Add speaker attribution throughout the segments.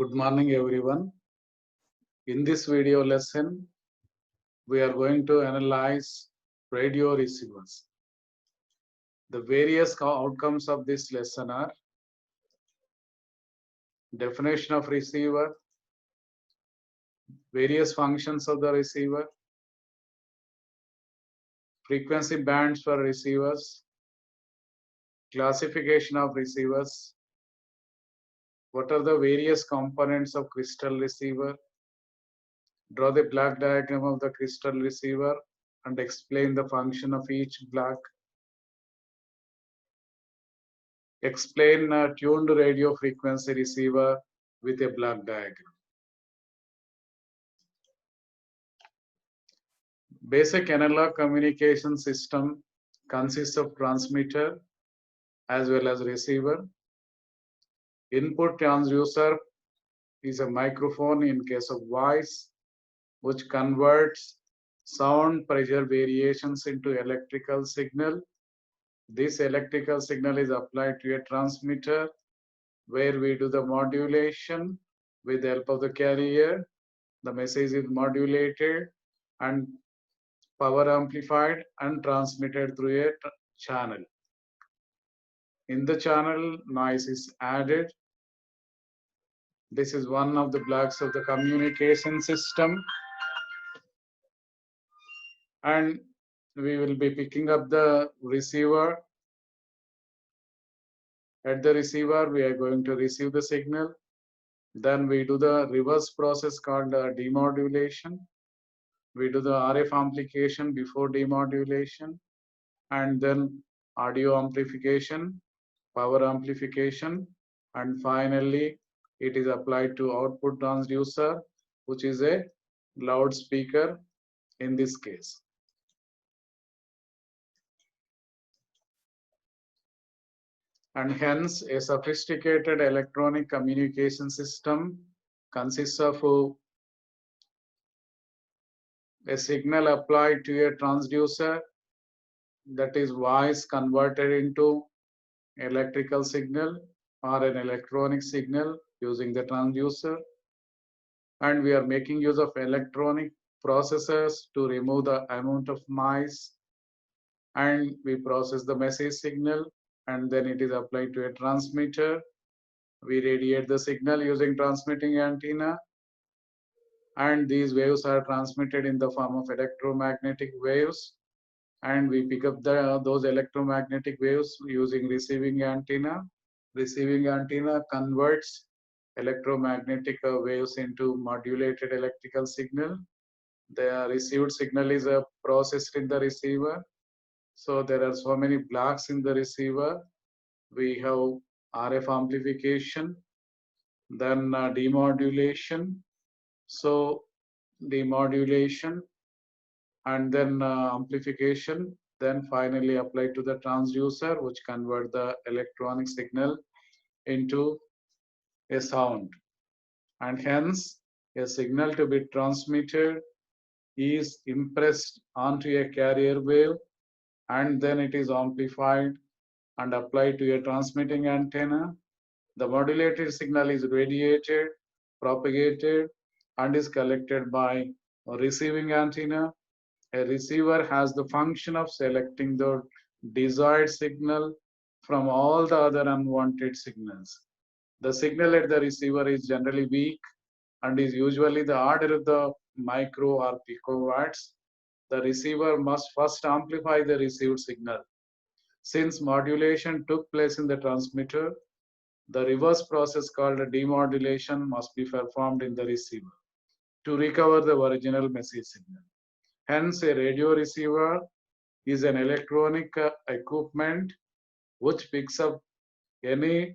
Speaker 1: Good morning, everyone. In this video lesson, we are going to analyze radio receivers. The various outcomes of this lesson are definition of receiver, various functions of the receiver, frequency bands for receivers, classification of receivers, what are the various components of crystal receiver, draw the block diagram of the crystal receiver and explain the function of each block. Explain a tuned radio frequency receiver with a block diagram. Basic analog communication system consists of transmitter as well as receiver. Input transducer is a microphone in case of voice, which converts sound pressure variations into electrical signal. This electrical signal is applied to a transmitter where we do the modulation with the help of the carrier. The message is modulated and power amplified and transmitted through a channel. In the channel, noise is added. This is one of the blocks of the communication system. And we will be picking up the receiver. At the receiver, we are going to receive the signal. Then we do the reverse process called demodulation. We do the RF amplification before demodulation, and then audio amplification, power amplification, and finally it is applied to output transducer, which is a loudspeaker in this case. And hence a sophisticated electronic communication system consists of a signal applied to a transducer, that is voice converted into electrical signal or an electronic signal using the transducer. And we are making use of electronic processors to remove the amount of noise, and we process the message signal, and then it is applied to a transmitter. We radiate the signal using transmitting antenna, and these waves are transmitted in the form of electromagnetic waves, and we pick up those electromagnetic waves using receiving antenna. Receiving antenna converts electromagnetic waves into modulated electrical signal. The received signal is processed in the receiver. So there are so many blocks in the receiver. We have RF amplification, then demodulation. So demodulation and then amplification, then finally applied to the transducer, which convert the electronic signal into a sound. And hence a signal to be transmitted is impressed onto a carrier wave, and then it is amplified and applied to a transmitting antenna. The modulated signal is radiated, propagated, and is collected by a receiving antenna. A receiver has the function of selecting the desired signal from all the other unwanted signals. The signal at the receiver is generally weak and is usually the order of the micro or picowatts. The receiver must first amplify the received signal. Since modulation took place in the transmitter, the reverse process called demodulation must be performed in the receiver to recover the original message signal. Hence, a radio receiver is an electronic equipment which picks up any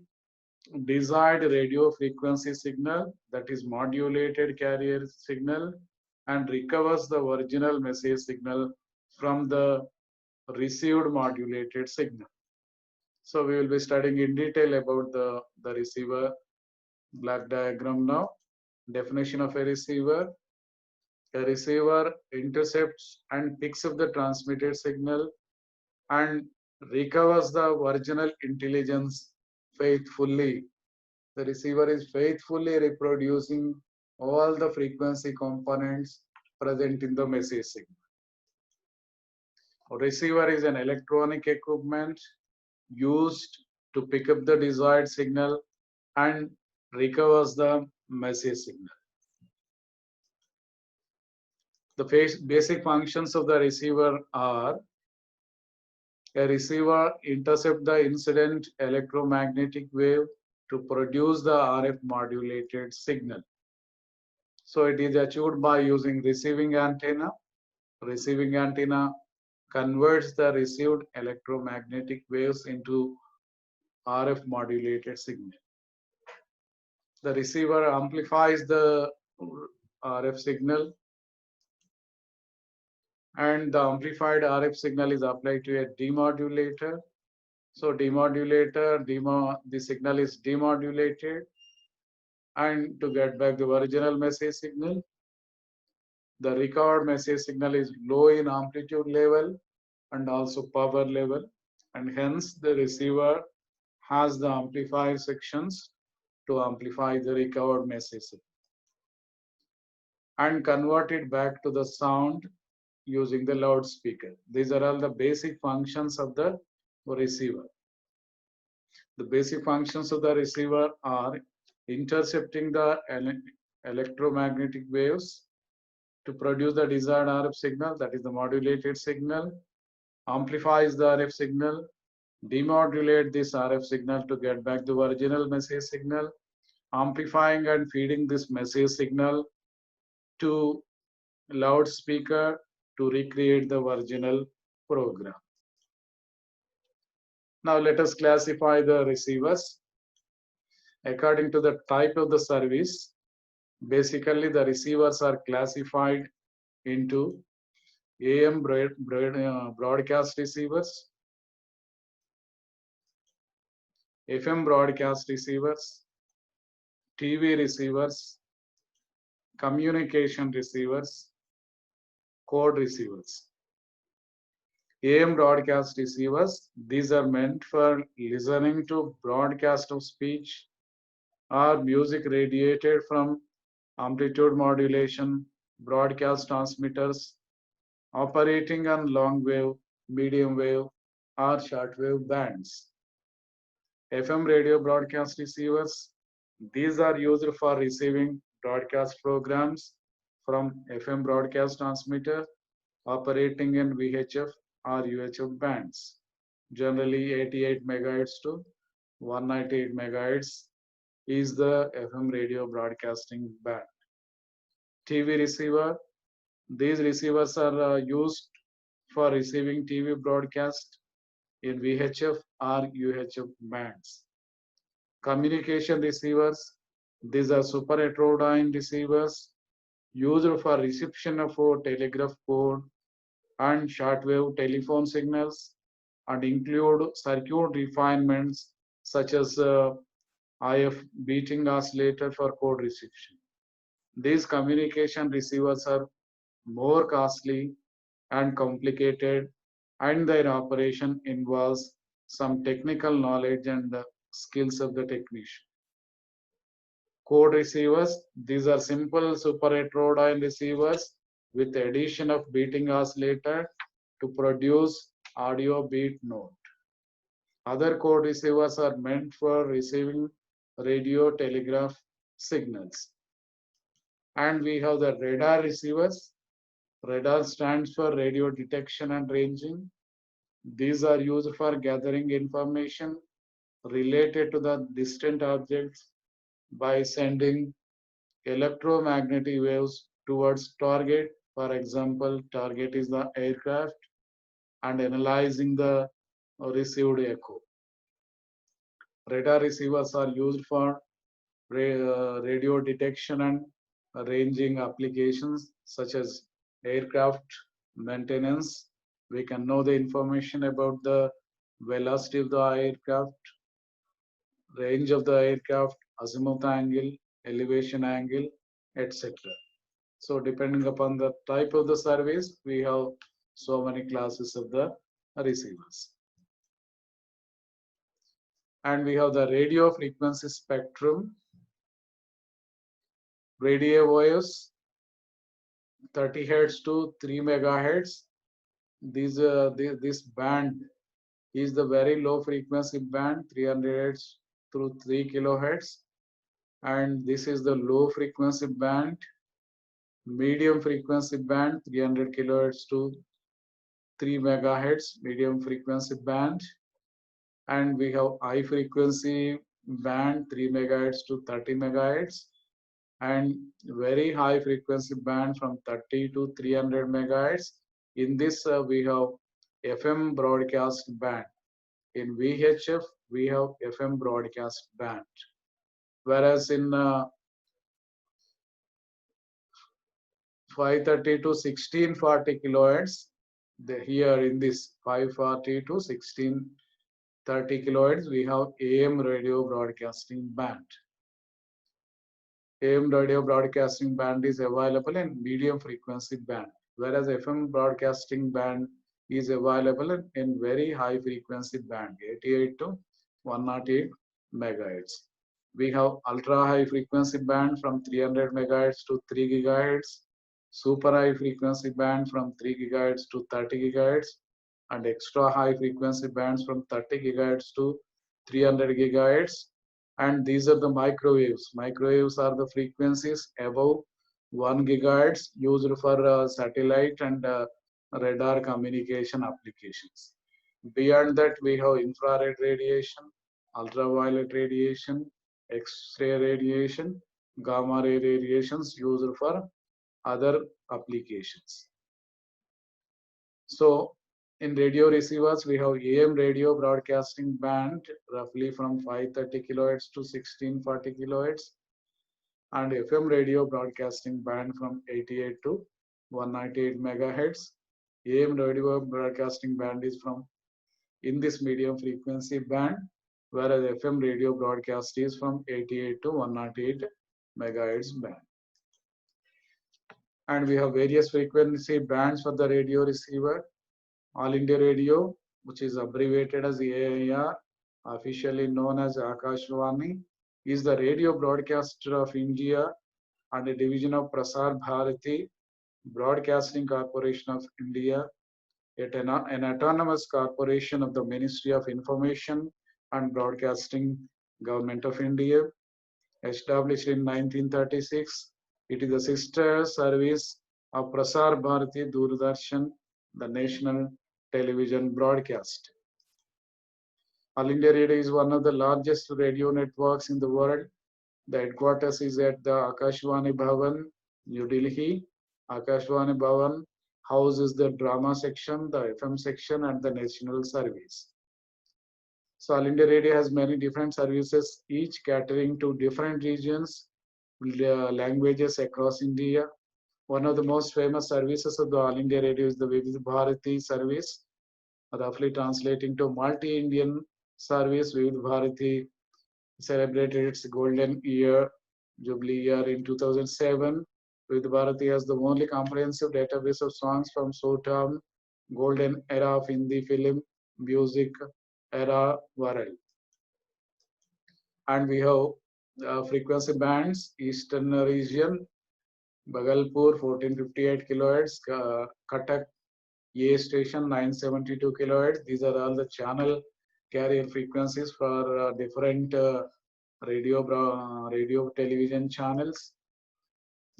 Speaker 1: desired radio frequency signal, that is modulated carrier signal, and recovers the original message signal from the received modulated signal. So we will be studying in detail about the receiver block diagram now. Definition of a receiver. A receiver intercepts and picks up the transmitted signal and recovers the original intelligence faithfully The receiver is faithfully reproducing all the frequency components present in the message signal. A receiver is an electronic equipment used to pick up the desired signal and recovers the message signal. The basic functions of the receiver are: a receiver intercepts the incident electromagnetic wave to produce the RF modulated signal. So it is achieved by using receiving antenna. Receiving antenna converts the received electromagnetic waves into RF modulated signal. The receiver amplifies the RF signal, and the amplified RF signal is applied to a demodulator. So demodulator, the signal is demodulated, and to get back the original message signal, the recovered message signal is low in amplitude level and also power level, and hence the receiver has the amplifier sections to amplify the recovered message signal and convert it back to the sound using the loudspeaker. These are all the basic functions of the receiver. The basic functions of the receiver are intercepting the electromagnetic waves to produce the desired RF signal, that is the modulated signal, amplifies the RF signal, demodulate this RF signal to get back the original message signal, amplifying and feeding this message signal to loudspeaker to recreate the original program. Now let us classify the receivers according to the type of the service. Basically, the receivers are classified into AM broadcast receivers, FM broadcast receivers, TV receivers, communication receivers, code receivers. AM broadcast receivers, these are meant for listening to broadcast of speech or music radiated from amplitude modulation broadcast transmitters operating on long wave, medium wave, or short wave bands. FM radio broadcast receivers, these are used for receiving broadcast programs from FM broadcast transmitter operating in VHF or UHF bands, generally 88 MHz to 198 MHz is the FM radio broadcasting band. TV receiver, these receivers are used for receiving TV broadcast in VHF or UHF bands. Communication receivers, these are super heterodyne receivers used for reception of telegraph code and shortwave telephone signals and include circuit refinements such as IF beating oscillator for code reception. These communication receivers are more costly and complicated, and their operation involves some technical knowledge and skills of the technician. Code receivers, these are simple super heterodyne receivers with the addition of beating oscillator to produce audio beat note. Other code receivers are meant for receiving radio telegraph signals. And we have the radar receivers. Radar stands for radio detection and ranging. These are used for gathering information related to the distant objects by sending electromagnetic waves towards target. For example, target is the aircraft, and analyzing the received echo. Radar receivers are used for radio detection and ranging applications such as aircraft maintenance. We can know the information about the velocity of the aircraft, range of the aircraft, azimuth angle, elevation angle, etc. So depending upon the type of the service, we have so many classes of the receivers. And we have the radio frequency spectrum, radio waves, 30 hertz to 3 megahertz. This band is the very low frequency band, 300 hertz through 3 kilohertz. And this is the low frequency band, medium frequency band, 300 kilohertz to 3 megahertz, medium frequency band. And we have high frequency band, 3 megahertz to 30 megahertz, and very high frequency band from 30 to 300 megahertz. In this, we have FM broadcast band. In VHF, we have FM broadcast band. Whereas in 530 to 1640 kilohertz, here in this 540 to 1630 kilohertz, we have AM radio broadcasting band. AM radio broadcasting band is available in medium frequency band, whereas FM broadcasting band is available in very high frequency band, 88 to 108 megahertz. We have ultra high frequency band from 300 megahertz to 3 gigahertz, super high frequency band from 3 gigahertz to 30 gigahertz, and extra high frequency bands from 30 gigahertz to 300 gigahertz. And these are the microwaves. Microwaves are the frequencies above 1 gigahertz used for satellite and radar communication applications. Beyond that, we have infrared radiation, ultraviolet radiation, X-ray radiation, gamma ray radiations used for other applications. So in radio receivers, we have AM radio broadcasting band roughly from 530 kilohertz to 1640 kilohertz, and FM radio broadcasting band from 88 to 198 megahertz. AM radio broadcasting band is from in this medium frequency band, whereas FM radio broadcast is from 88 to 108 megahertz band. And we have various frequency bands for the radio receiver. All India Radio, which is abbreviated as AIR, officially known as Akashvani, is the radio broadcaster of India and a division of Prasar Bharati, Broadcasting Corporation of India, an autonomous corporation of the Ministry of Information and Broadcasting, Government of India. Established in 1936, it is a sister service of Prasar Bharati Doordarshan, the national television broadcast. All India Radio is one of the largest radio networks in the world. The headquarters is at the Akashvani Bhavan, New Delhi. Akashvani Bhavan houses the drama section, the FM section, and the national service. So All India Radio has many different services, each catering to different regions, languages across India. One of the most famous services of the All India Radio is the Vividh Bharati service, roughly translating to multi-Indian service. Vividh Bharati celebrated its golden year, jubilee year in 2007. Vividh Bharati has the only comprehensive database of songs from so-termed golden era of Hindi film music era world. And we have frequency bands, Eastern region, Bhagalpur 1458 kilohertz, Cuttack A station 972 kilohertz. These are all the channel carrier frequencies for different radio television channels.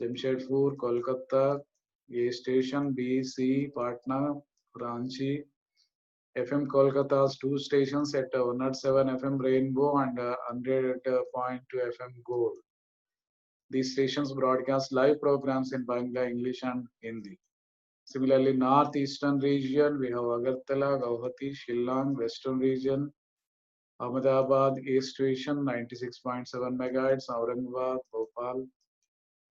Speaker 1: Jamshedpur, Kolkata, A station, B, C, Patna, Ranchi. FM Kolkata's 2 stations at 107 FM Rainbow and 100.2 FM Gold. These stations broadcast live programs in Bangla, English, and Hindi. Similarly, northeastern region, we have Agartala, Guwahati, Shillong, western region, Ahmedabad, A station, 96.7 megahertz, Aurangabad, Bhopal,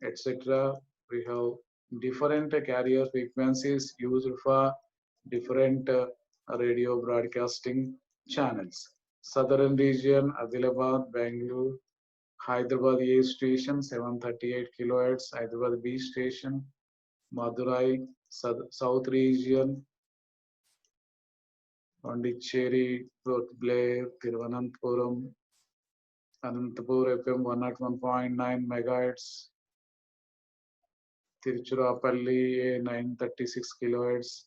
Speaker 1: etc. We have different carrier frequencies used for different radio broadcasting channels. Southern region, Adilabad, Bangalore, Hyderabad A station, 738 kilohertz, Hyderabad B station, Madurai, South region, Pondicherry, Port Blair, Thiruvananthapuram, Anantapur FM 101.9 megahertz, Tiruchirappalli 936 kilohertz,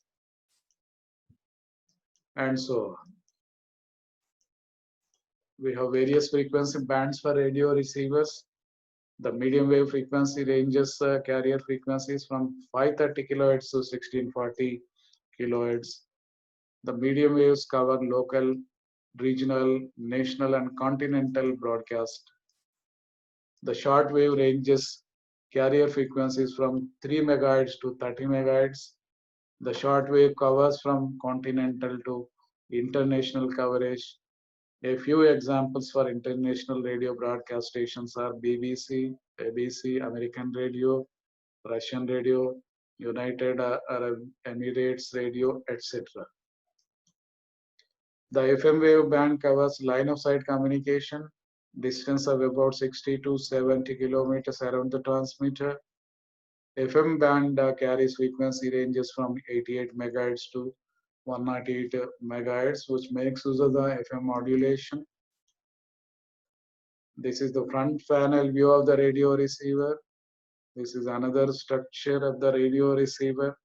Speaker 1: and so on. We have various frequency bands for radio receivers. The medium wave frequency ranges carrier frequencies from 530 kilohertz to 1640 kilohertz. The medium waves cover local, regional, national, and continental broadcast. The short wave ranges carrier frequencies from 3 megahertz to 30 megahertz. The short wave covers from continental to international coverage. A few examples for international radio broadcast stations are BBC, ABC, American Radio, Russian Radio, United Arab Emirates Radio, etc. The FM wave band covers line of sight communication, distance of about 60 to 70 kilometers around the transmitter. FM band carries frequency ranges from 88 megahertz to 108 megahertz, which makes use of the FM modulation. This is the front panel view of the radio receiver. This is another structure of the radio receiver.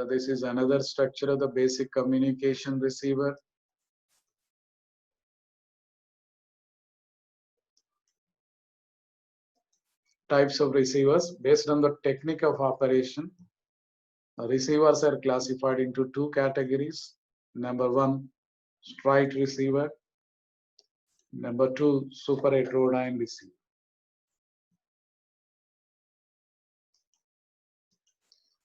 Speaker 1: This is another structure of the basic communication receiver. Types of receivers based on the technique of operation. Receivers are classified into two categories. Number one, straight receiver. Number two, super heterodyne receiver.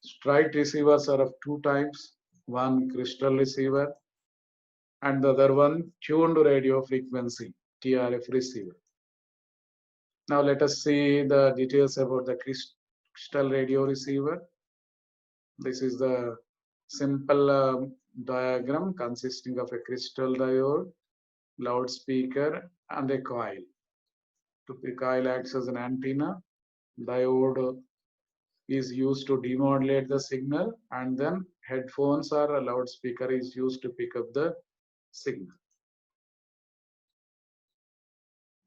Speaker 1: Straight receivers are of two types. One, crystal receiver, and the other one, tuned radio frequency, TRF receiver. Now let us see the details about the crystal radio receiver. This is the simple diagram consisting of a crystal diode, loudspeaker, and a coil. The coil acts as an antenna. Diode is used to demodulate the signal, and then headphones or a loudspeaker is used to pick up the signal.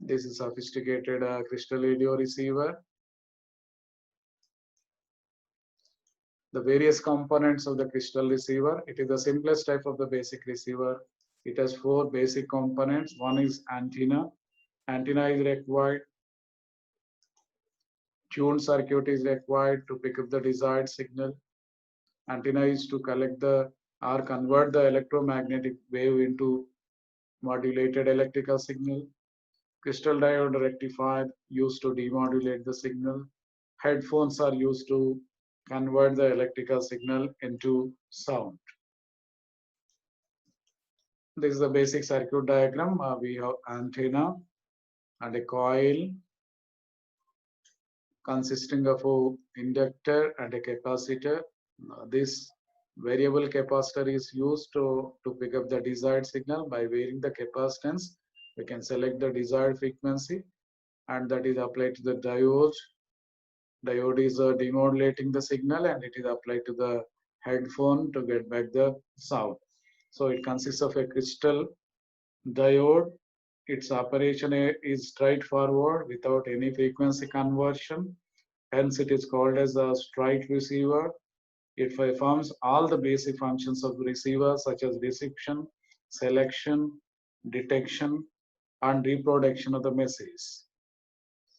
Speaker 1: This is sophisticated crystal radio receiver. The various components of the crystal receiver. It is the simplest type of the basic receiver. It has four basic components. One is antenna. Antenna is required. Tuned circuit is required to pick up the desired signal. Antenna is to collect the or convert the electromagnetic wave into modulated electrical signal. Crystal diode rectifier used to demodulate the signal. Headphones are used to convert the electrical signal into sound. This is the basic circuit diagram. We have antenna and a coil consisting of an inductor and a capacitor. This variable capacitor is used to pick up the desired signal. By varying the capacitance, we can select the desired frequency, and that is applied to the diode. Diode is demodulating the signal, and it is applied to the headphone to get back the sound. So it consists of a crystal diode. Its operation is straightforward without any frequency conversion. Hence, it is called as a straight receiver. It performs all the basic functions of the receiver, such as reception, selection, detection, and reproduction of the message.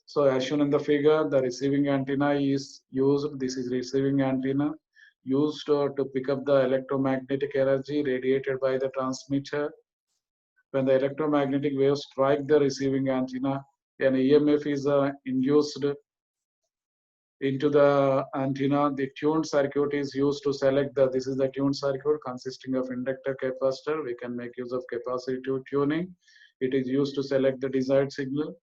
Speaker 1: So as shown in the figure, the receiving antenna is used. This is receiving antenna used to pick up the electromagnetic energy radiated by the transmitter. When the electromagnetic waves strike the receiving antenna, an EMF is induced into the antenna. The tuned circuit is used to select this is the tuned circuit consisting of inductor, capacitor. We can make use of capacitive tuning. It is used to select the desired signal.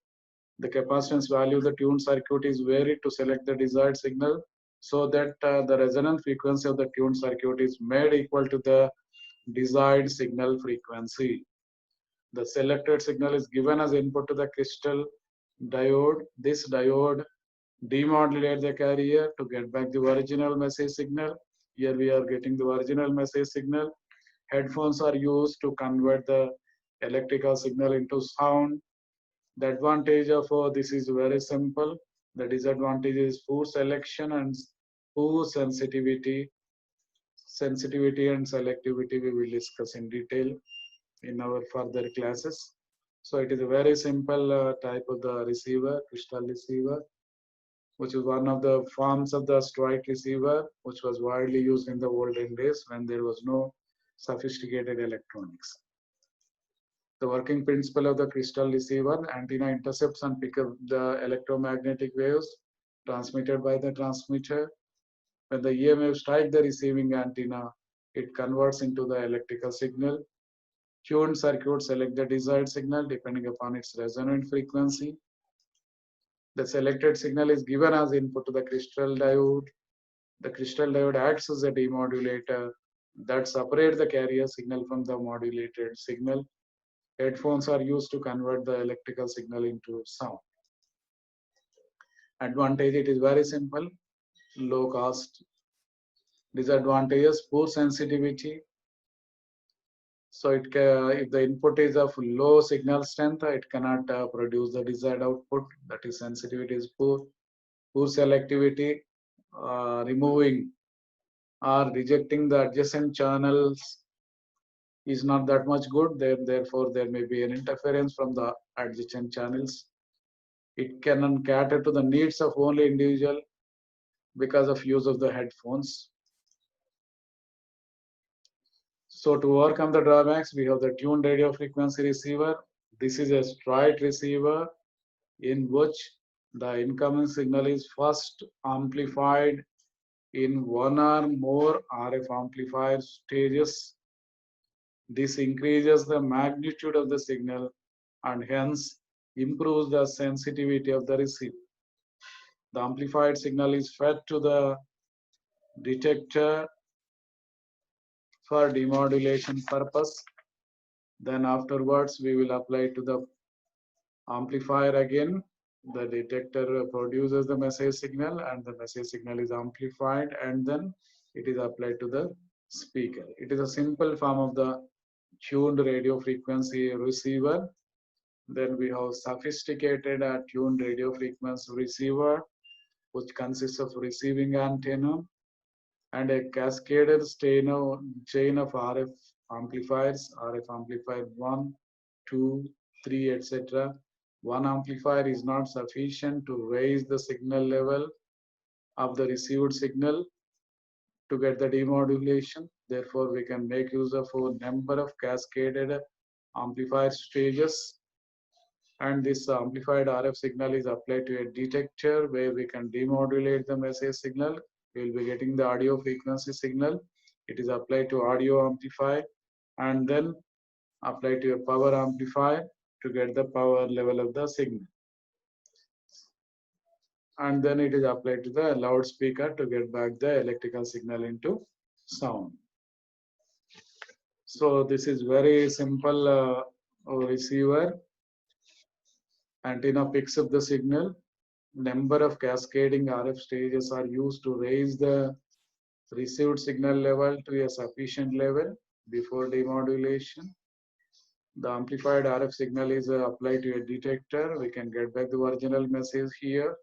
Speaker 1: The capacitance value of the tuned circuit is varied to select the desired signal, so that the resonant frequency of the tuned circuit is made equal to the desired signal frequency. The selected signal is given as input to the crystal diode. This diode demodulates the carrier to get back the original message signal. Here we are getting the original message signal. Headphones are used to convert the electrical signal into sound. The advantage of this is very simple. The disadvantage is poor selection and poor sensitivity. Sensitivity and selectivity we will discuss in detail in our further classes. So it is a very simple type of the receiver, crystal receiver, which is one of the forms of the strike receiver, which was widely used in the olden days when there was no sophisticated electronics. The working principle of the crystal receiver: antenna intercepts and picks up the electromagnetic waves transmitted by the transmitter. When the EMF strikes the receiving antenna, it converts into the electrical signal. Tuned circuits select the desired signal depending upon its resonant frequency. The selected signal is given as input to the crystal diode. The crystal diode acts as a demodulator that separates the carrier signal from the modulated signal. Headphones are used to convert the electrical signal into sound. Advantage: it is very simple, low cost. Disadvantages: poor sensitivity. So if the input is of low signal strength, it cannot produce the desired output. That is, sensitivity is poor. Poor selectivity, removing or rejecting the adjacent channels is not that much good. Therefore, there may be an interference from the adjacent channels. It can cater to the needs of only individual because of use of the headphones. So to overcome the drawbacks, we have the tuned radio frequency receiver. This is a straight receiver in which the incoming signal is first amplified in one or more RF amplifier stages. This increases the magnitude of the signal and hence improves the sensitivity of the receiver. The amplified signal is fed to the detector for demodulation purpose. Then afterwards, we will apply to the amplifier again. The detector produces the message signal and the message signal is amplified and then it is applied to the speaker. It is a simple form of the tuned radio frequency receiver. Then we have sophisticated tuned radio frequency receiver, which consists of receiving antenna and a cascaded chain of RF amplifiers, RF amplifier 1, 2, 3, etc. One amplifier is not sufficient to raise the signal level of the received signal to get the demodulation. Therefore, we can make use of a number of cascaded amplifier stages. And this amplified RF signal is applied to a detector where we can demodulate the message signal. We will be getting the audio frequency signal. It is applied to audio amplifier and then applied to a power amplifier to get the power level of the signal. And then it is applied to the loudspeaker to get back the electrical signal into sound. So this is very simple receiver. Antenna picks up the signal. Number of cascading RF stages are used to raise the received signal level to a sufficient level before demodulation. The amplified RF signal is applied to a detector. We can get back the original message here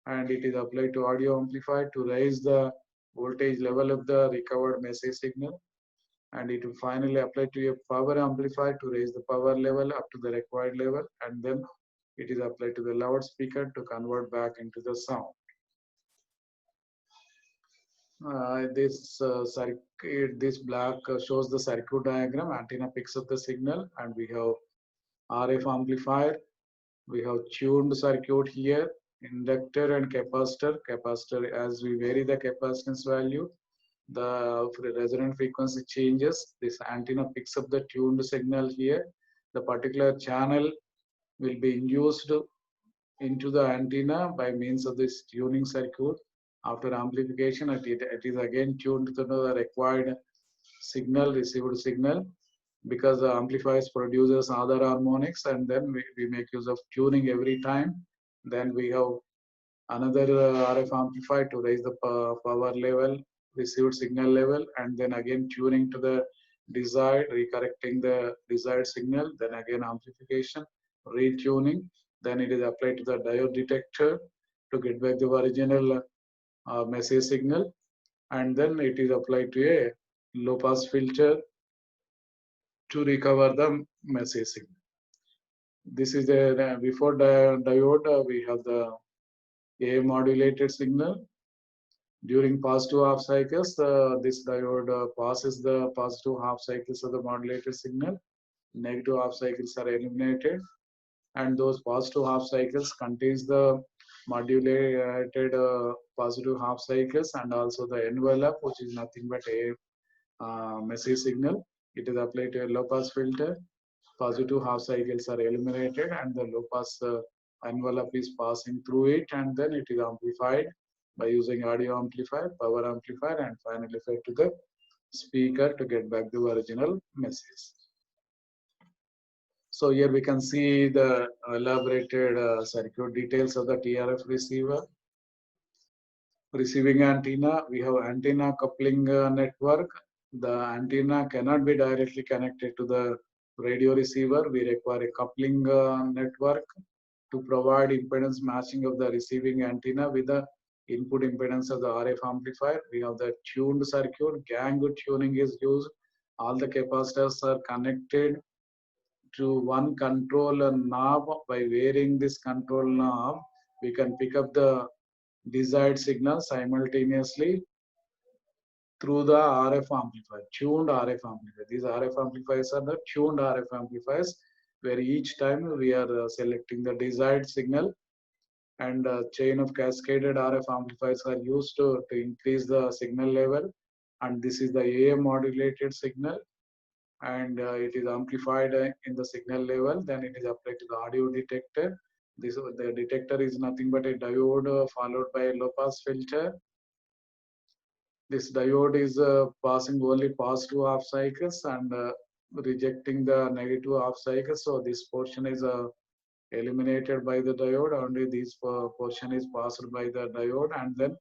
Speaker 1: and it is applied to audio amplifier to raise the voltage level of the recovered message signal. And it will finally apply to a power amplifier to raise the power level up to the required level and then it is applied to the loudspeaker to convert back into the sound. This black shows the circuit diagram. Antenna picks up the signal and we have RF amplifier. We have tuned circuit here, inductor and capacitor. Capacitor, as we vary the capacitance value, the resonant frequency changes. This antenna picks up the tuned signal here. The particular channel will be induced into the antenna by means of this tuning circuit. After amplification, it is again tuned to the required signal, received signal, because the amplifiers produces other harmonics and then we make use of tuning every time. Then we have another RF amplifier to raise the power level received signal level, and then again tuning to the desired, recorrecting the desired signal, then again amplification, retuning, then it is applied to the diode detector to get back the original message signal, and then it is applied to a low pass filter to recover the message signal. This is a before diode, we have the A modulated signal. During positive half cycles, this diode passes the positive half cycles of the modulated signal. Negative half cycles are eliminated, and those positive half cycles contains the modulated positive half cycles and also the envelope, which is nothing but a message signal. It is applied to a low pass filter. Positive half cycles are eliminated, and the low pass envelope is passing through it, and then it is amplified by using audio amplifier, power amplifier, and finally fed to the speaker to get back the original message. So here we can see the elaborated circuit details of the TRF receiver. Receiving antenna, we have antenna coupling network. The antenna cannot be directly connected to the radio receiver. We require a coupling network to provide impedance matching of the receiving antenna with the input impedance of the RF amplifier. We have the tuned circuit. Gang tuning is used. All the capacitors are connected to one control knob. By varying this control knob, we can pick up the desired signal simultaneously through the RF amplifier, tuned RF amplifier. These RF amplifiers are the tuned RF amplifiers, where each time we are selecting the desired signal, and a chain of cascaded RF amplifiers are used to increase the signal level. And this is the AM modulated signal, and it is amplified in the signal level. Then it is applied to the audio detector. The detector is nothing but a diode followed by a low pass filter. This diode is passing only positive half cycles and rejecting the negative half cycles. So this portion is eliminated by the diode. Only this portion is passed by the diode, and then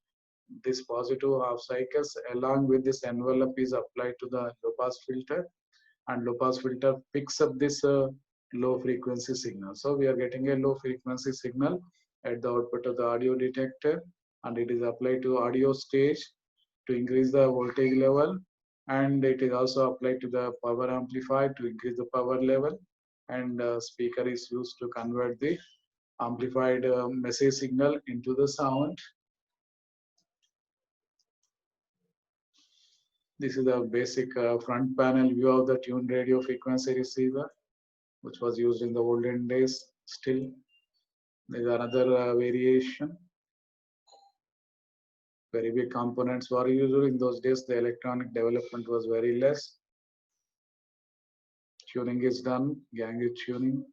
Speaker 1: this positive half cycles along with this envelope is applied to the low pass filter, and low pass filter picks up this low frequency signal. So we are getting a low frequency signal at the output of the audio detector, and it is applied to audio stage to increase the voltage level, and it is also applied to the power amplifier to increase the power level, and speaker is used to convert the amplified message signal into the sound. This is the basic front panel view of the tuned radio frequency receiver, which was used in the olden days. Still, there is another variation. Very big components were used in those days. The electronic development was very less. Tuning is done, gang is tuning.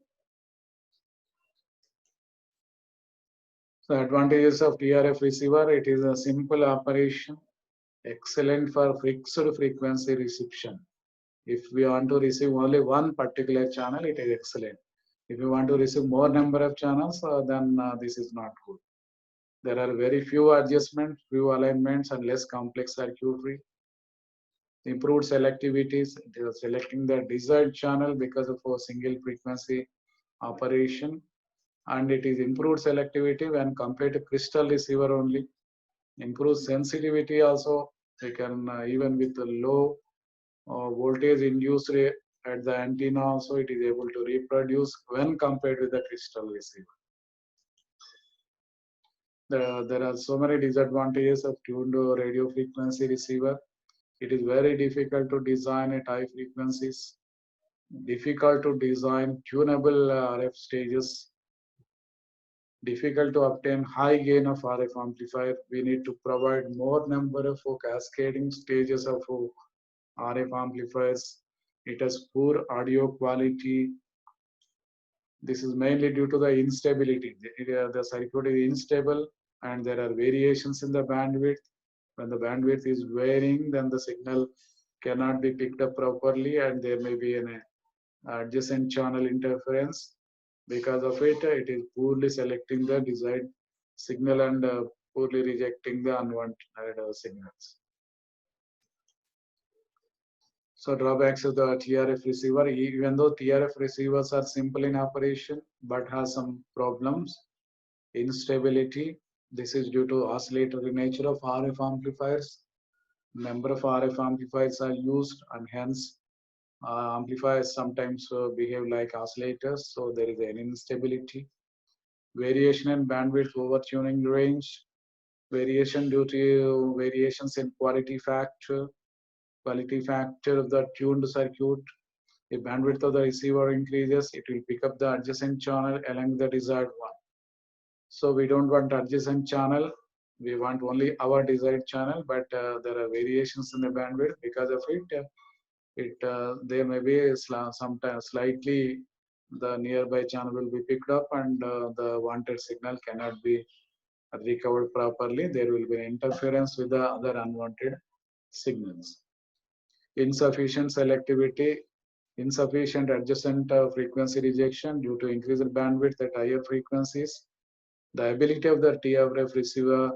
Speaker 1: The advantages of TRF receiver: it is a simple operation, excellent for fixed frequency reception. If we want to receive only one particular channel, it is excellent. If you want to receive more number of channels, then this is not good. There are very few adjustments, few alignments, and less complex circuitry. Improved selectivity, selecting the desired channel because of a single frequency operation, and it is improved selectivity when compared to crystal receiver only. Improved sensitivity also. We can even with the low voltage induced at the antenna also, it is able to reproduce when compared with the crystal receiver. There are so many disadvantages of tuned radio frequency receiver. It is very difficult to design at high frequencies, difficult to design tunable RF stages, difficult to obtain high gain of RF amplifier. We need to provide more number of cascading stages of RF amplifiers. It has poor audio quality. This is mainly due to the instability. The circuit is unstable, and there are variations in the bandwidth. When the bandwidth is varying, then the signal cannot be picked up properly, and there may be an adjacent channel interference. Because of it, it is poorly selecting the desired signal and poorly rejecting the unwanted signals. So drawbacks of the TRF receiver, even though TRF receivers are simple in operation, but has some problems, instability. This is due to oscillatory nature of RF amplifiers. Number of RF amplifiers are used, and hence amplifiers sometimes behave like oscillators, so there is an instability. Variation in bandwidth over tuning range, variation due to variations in quality factor of the tuned circuit. If bandwidth of the receiver increases, it will pick up the adjacent channel along the desired one. So we don't want adjacent channel. We want only our desired channel, but there are variations in the bandwidth. Because of it, there may be sometimes slightly the nearby channel will be picked up, and the wanted signal cannot be recovered properly. There will be interference with the other unwanted signals. Insufficient selectivity, insufficient adjacent frequency rejection due to increased bandwidth at higher frequencies. The ability of the TRF receiver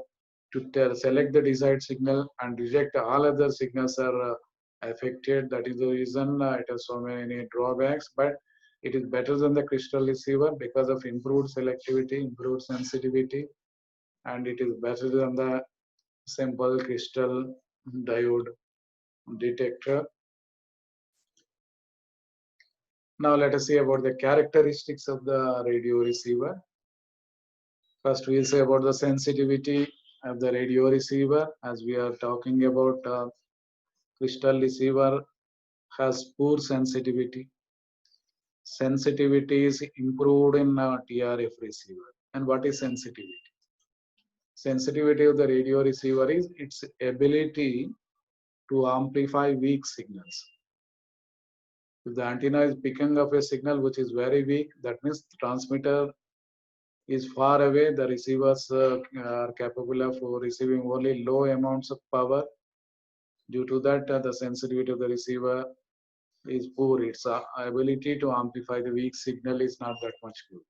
Speaker 1: to select the desired signal and reject all other signals are affected. That is the reason it has so many drawbacks, but it is better than the crystal receiver because of improved selectivity, improved sensitivity, and it is better than the simple crystal diode detector. Now let us see about the characteristics of the radio receiver. First, we'll say about the sensitivity of the radio receiver. As we are talking about crystal receiver has poor sensitivity. Sensitivity is improved in TRF receiver. And what is sensitivity? Sensitivity of the radio receiver is its ability to amplify weak signals. If the antenna is picking up a signal which is very weak, that means the transmitter is far away. The receivers are capable of receiving only low amounts of power. Due to that, the sensitivity of the receiver is poor. Its ability to amplify the weak signal is not that much good.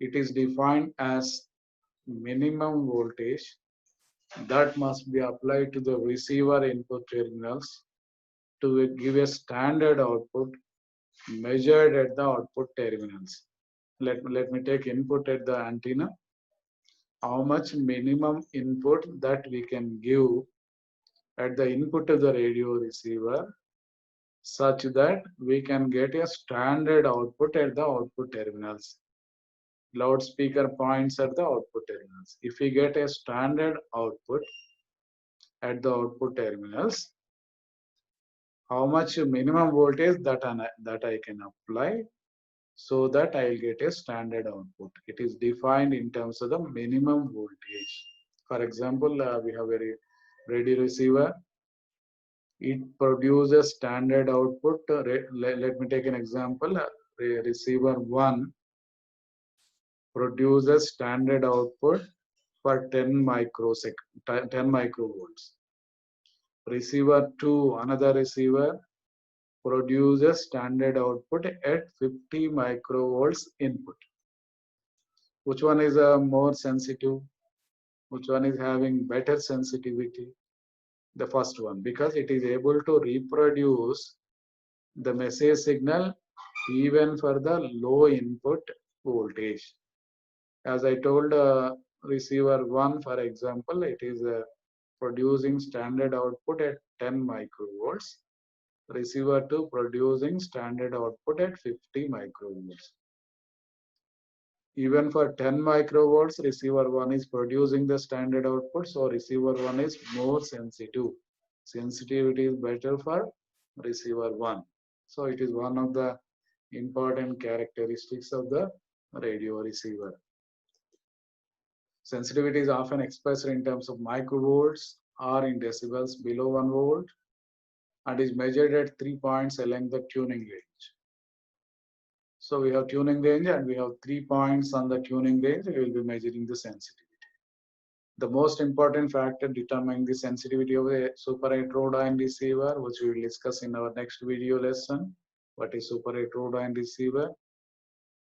Speaker 1: It is defined as minimum voltage that must be applied to the receiver input terminals to give a standard output measured at the output terminals. Let me take input at the antenna. How much minimum input that we can give at the input of the radio receiver such that we can get a standard output at the output terminals. Loudspeaker points at the output terminals. If we get a standard output at the output terminals, how much minimum voltage that I can apply so that I will get a standard output. It is defined in terms of the minimum voltage. For example, we have a radio receiver. It produces standard output. Let me take an example. Receiver 1 produces standard output for 10 microvolts. Receiver 2, another receiver, produces standard output at 50 microvolts input. Which one is more sensitive? Which one is having better sensitivity? The first one, because it is able to reproduce the message signal even for the low input voltage. As I told, receiver 1, for example, it is producing standard output at 10 microvolts. Receiver 2 producing standard output at 50 microvolts. Even for 10 microvolts, receiver 1 is producing the standard output, so receiver 1 is more sensitive. Sensitivity is better for receiver 1. So it is one of the important characteristics of the radio receiver. Sensitivity is often expressed in terms of microvolts or in decibels below 1 volt and is measured at 3 points along the tuning range. So we have tuning range and we have 3 points on the tuning range. We will be measuring the sensitivity. The most important factor determining the sensitivity of a super heterodyne receiver, which we will discuss in our next video lesson. What is super heterodyne receiver?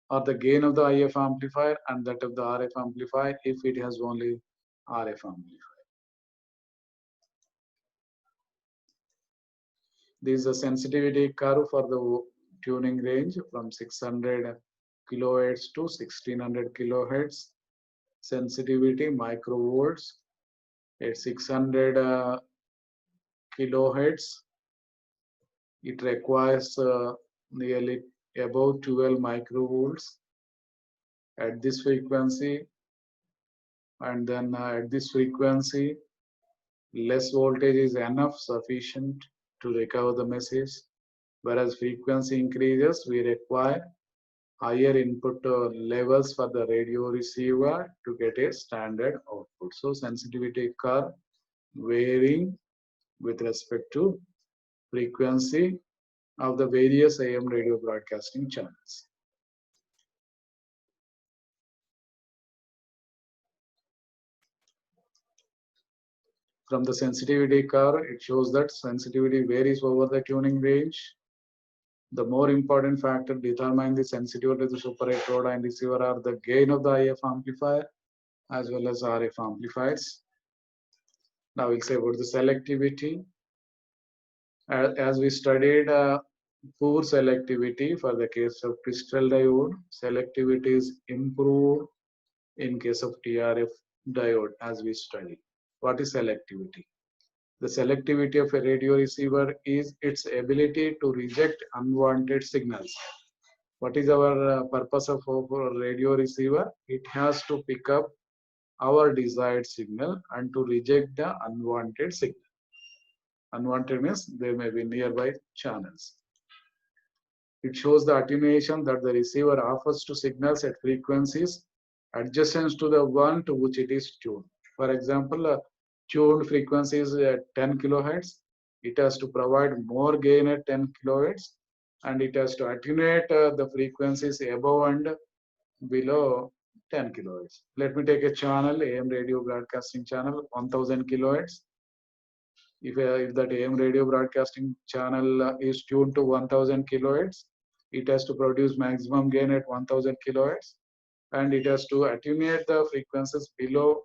Speaker 1: Or the gain of the IF amplifier and that of the RF amplifier if it has only RF amplifier. This is the sensitivity curve for the tuning range from 600 kilohertz to 1600 kilohertz. Sensitivity microvolts at 600 kilohertz. It requires nearly about 12 microvolts at this frequency, and then at this frequency less voltage is enough sufficient to recover the message, whereas frequency increases we require higher input levels for the radio receiver to get a standard output. So sensitivity curve varying with respect to frequency of the various AM radio broadcasting channels. From the sensitivity curve, it shows that sensitivity varies over the tuning range. The more important factor determining the sensitivity of the super heterodyne receiver are the gain of the IF amplifier as well as RF amplifiers. Now we'll say about the selectivity. As we studied poor selectivity for the case of crystal diode, selectivity is improved in case of TRF diode as we study. What is selectivity? The selectivity of a radio receiver is its ability to reject unwanted signals. What is our purpose of a radio receiver? It has to pick up our desired signal and to reject the unwanted signal. Unwanted means there may be nearby channels. It shows the attenuation that the receiver offers to signals at frequencies adjacent to the one to which it is tuned. For example, tuned frequency is at 10 kilohertz. It has to provide more gain at 10 kilohertz, and it has to attenuate the frequencies above and below 10 kilohertz. Let me take a channel, AM radio broadcasting channel, 1000 kilohertz. If that AM radio broadcasting channel is tuned to 1000 kilohertz, it has to produce maximum gain at 1000 kilohertz, and it has to attenuate the frequencies below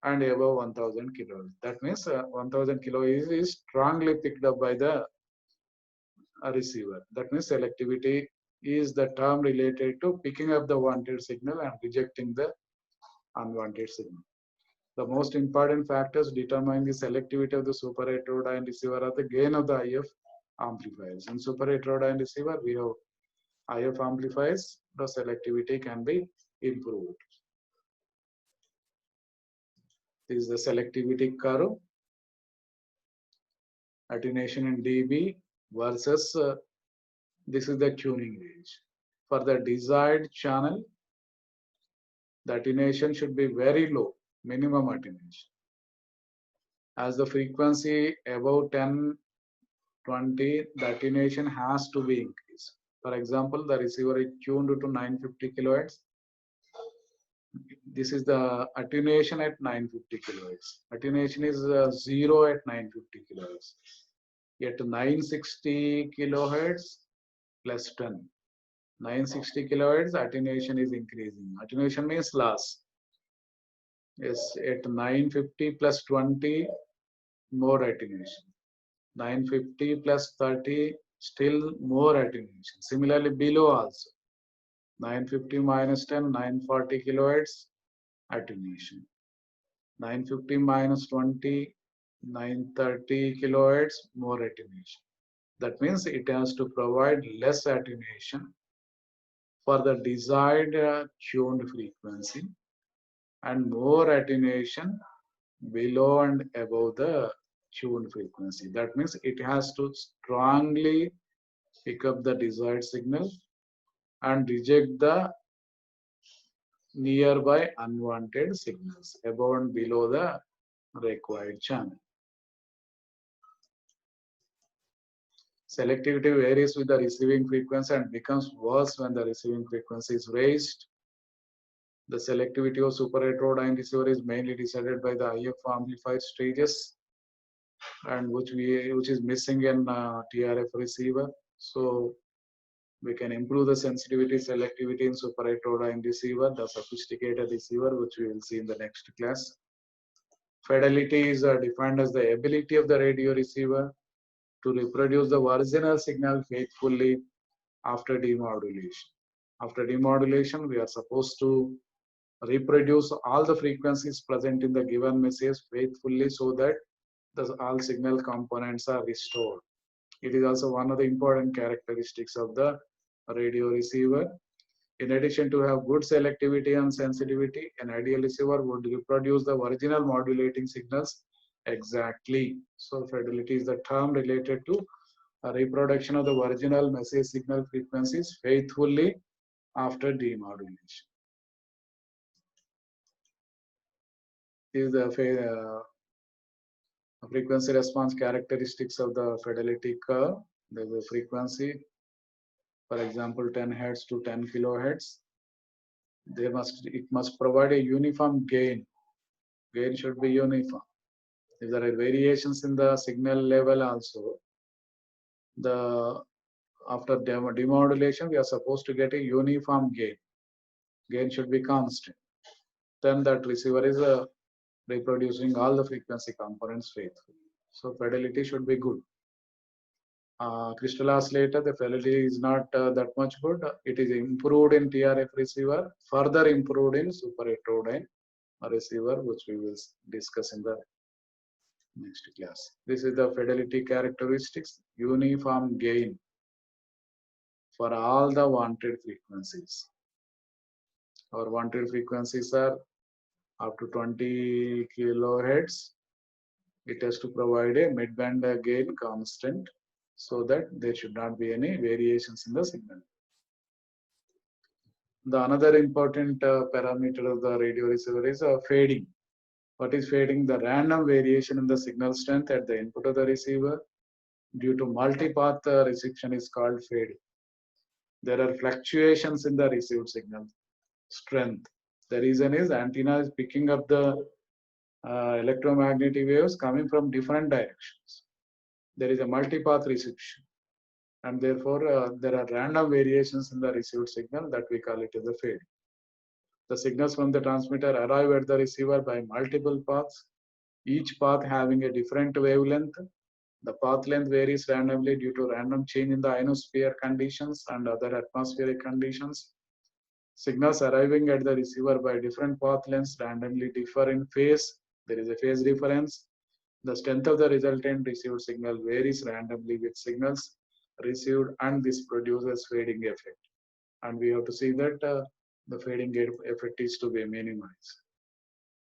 Speaker 1: and above 1000 kilohertz. That means 1000 kilohertz is strongly picked up by the receiver. That means selectivity is the term related to picking up the wanted signal and rejecting the unwanted signal. The most important factors determining the selectivity of the super heterodyne receiver are the gain of the IF amplifiers. In super heterodyne receiver, we have IF amplifiers, the selectivity can be improved. This is the selectivity curve, attenuation in dB versus this is the tuning range. For the desired channel, the attenuation should be very low, minimum attenuation. As the frequency above 10, 20, the attenuation has to be increased. For example, the receiver is tuned to 950 kilohertz. This is the attenuation at 950 kilohertz. Attenuation is 0 at 950 kilohertz. At 960 kilohertz plus 10. 960 kilohertz, attenuation is increasing. Attenuation means loss. Yes, at 950 plus 20, more attenuation. 950 plus 30, still more attenuation. Similarly, below also. 950 minus 10, 940 kilohertz, attenuation. 950 minus 20, 930 kilohertz, more attenuation. That means it has to provide less attenuation for the desired tuned frequency and more attenuation below and above the tuned frequency. That means it has to strongly pick up the desired signal and reject the nearby unwanted signals above and below the required channel. Selectivity varies with the receiving frequency and becomes worse when the receiving frequency is raised. The selectivity of super heterodyne receiver is mainly decided by the IF amplified stages, and which is missing in TRF receiver. So we can improve the sensitivity, selectivity in super heterodyne receiver, the sophisticated receiver, which we will see in the next class. Fidelity is defined as the ability of the radio receiver to reproduce the original signal faithfully after demodulation. After demodulation, we are supposed to reproduce all the frequencies present in the given message faithfully so that all signal components are restored. It is also one of the important characteristics of the radio receiver. In addition to have good selectivity and sensitivity, an ideal receiver would reproduce the original modulating signals exactly. So fidelity is the term related to a reproduction of the original message signal frequencies faithfully after demodulation. This is the frequency response characteristics of the fidelity curve. There's a frequency, for example, 10 hertz to 10 kilohertz. It must provide a uniform gain. Gain should be uniform. If there are variations in the signal level also, after demodulation, we are supposed to get a uniform gain. Gain should be constant. Then that receiver is reproducing all the frequency components faithfully. So fidelity should be good. Crystal oscillator, the fidelity is not that much good. It is improved in TRF receiver, further improved in super heterodyne receiver, which we will discuss in the next class. This is the fidelity characteristics, uniform gain for all the wanted frequencies. Our wanted frequencies are up to 20 kilohertz. It has to provide a mid-band gain constant so that there should not be any variations in the signal. The another important parameter of the radio receiver is fading. What is fading? The random variation in the signal strength at the input of the receiver due to multipath reception is called fading. There are fluctuations in the received signal strength. The reason is antenna is picking up the electromagnetic waves coming from different directions. There is a multipath reception, and therefore there are random variations in the received signal that we call it as a fade. The signals from the transmitter arrive at the receiver by multiple paths, each path having a different wavelength. The path length varies randomly due to random change in the ionosphere conditions and other atmospheric conditions. Signals arriving at the receiver by different path lengths randomly differ in phase. There is a phase difference. The strength of the resultant received signal varies randomly with signals received, and this produces fading effect. And we have to see that the fading effect is to be minimized.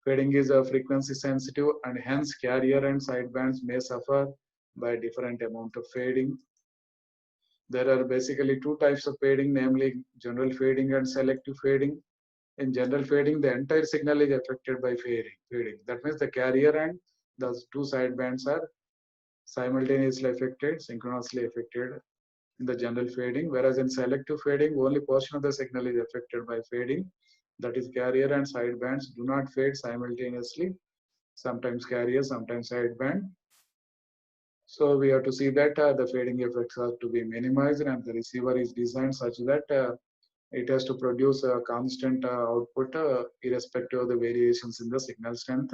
Speaker 1: Fading is frequency sensitive, and hence carrier and sidebands may suffer by different amount of fading. There are basically two types of fading, namely general fading and selective fading. In general fading, the entire signal is affected by fading. That means the carrier and the two sidebands are simultaneously affected, synchronously affected in the general fading, whereas in selective fading, only portion of the signal is affected by fading. That is, carrier and sidebands do not fade simultaneously. Sometimes carrier, sometimes sideband. So we have to see that the fading effects are to be minimized, and the receiver is designed such that it has to produce a constant output irrespective of the variations in the signal strength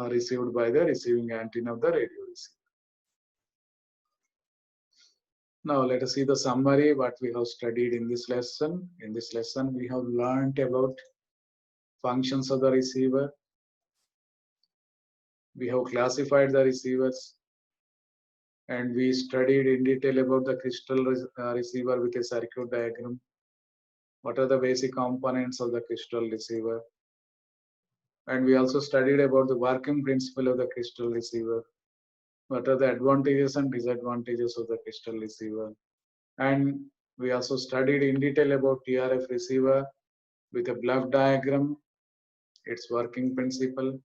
Speaker 1: received by the receiving antenna of the radio receiver. Now let us see the summary what we have studied in this lesson. In this lesson, we have learned about functions of the receiver. We have classified the receivers, and we studied in detail about the crystal receiver with a circuit diagram. What are the basic components of the crystal receiver? And we also studied about the working principle of the crystal receiver. What are the advantages and disadvantages of the crystal receiver? And we also studied in detail about TRF receiver with a block diagram, its working principle.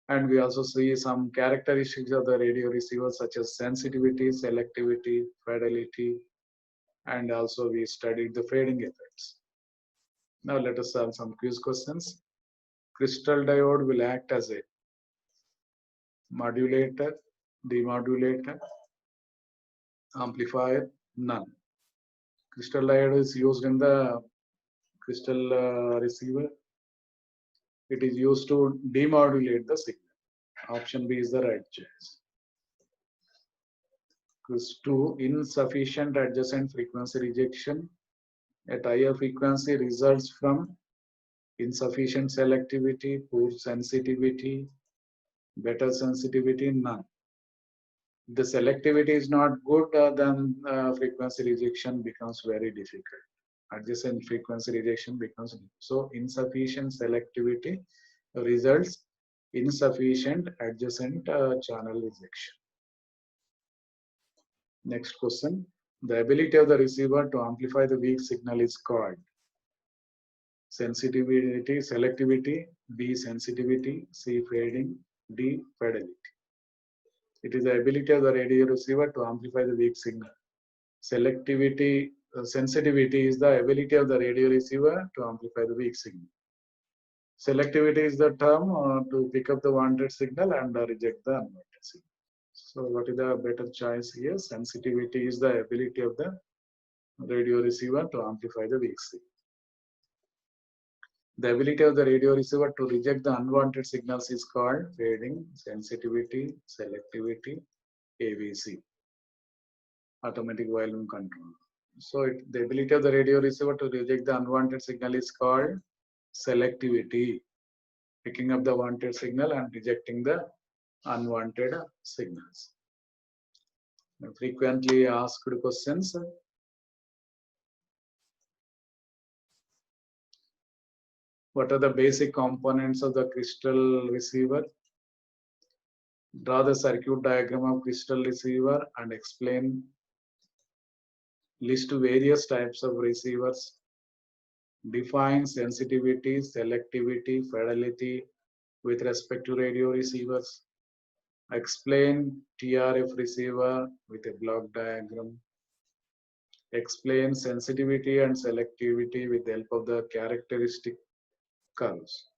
Speaker 1: And we also see some characteristics of the radio receiver such as sensitivity, selectivity, fidelity, and also we studied the fading effects. Now let us solve some quiz questions. Crystal diode will act as a modulator, demodulator, amplifier, none. Crystal diode is used in the crystal receiver. It is used to demodulate the signal. Option B is the right choice. Quiz 2, insufficient adjacent frequency rejection at higher frequency results from insufficient selectivity, poor sensitivity, better sensitivity, none. The selectivity is not good, then frequency rejection becomes very difficult. Adjacent frequency rejection becomes so insufficient selectivity results insufficient adjacent channel rejection. Next question. The ability of the receiver to amplify the weak signal is called sensitivity, selectivity, B sensitivity, C fading, D fidelity. It is the ability of the radio receiver to amplify the weak signal. Selectivity, sensitivity is the ability of the radio receiver to amplify the weak signal. Selectivity is the term to pick up the wanted signal and reject the unwanted signal. So what is the better choice here? Sensitivity is the ability of the radio receiver to amplify the weak signal. The ability of the radio receiver to reject the unwanted signals is called fading, sensitivity, selectivity, AVC, automatic volume control. So the ability of the radio receiver to reject the unwanted signal is called selectivity, picking up the wanted signal and rejecting the unwanted signals. Frequently asked questions. What are the basic components of the crystal receiver? Draw the circuit diagram of crystal receiver and explain. List various types of receivers. Define sensitivity, selectivity, fidelity with respect to radio receivers. Explain TRF receiver with a block diagram. Explain sensitivity and selectivity with the help of the characteristic curves.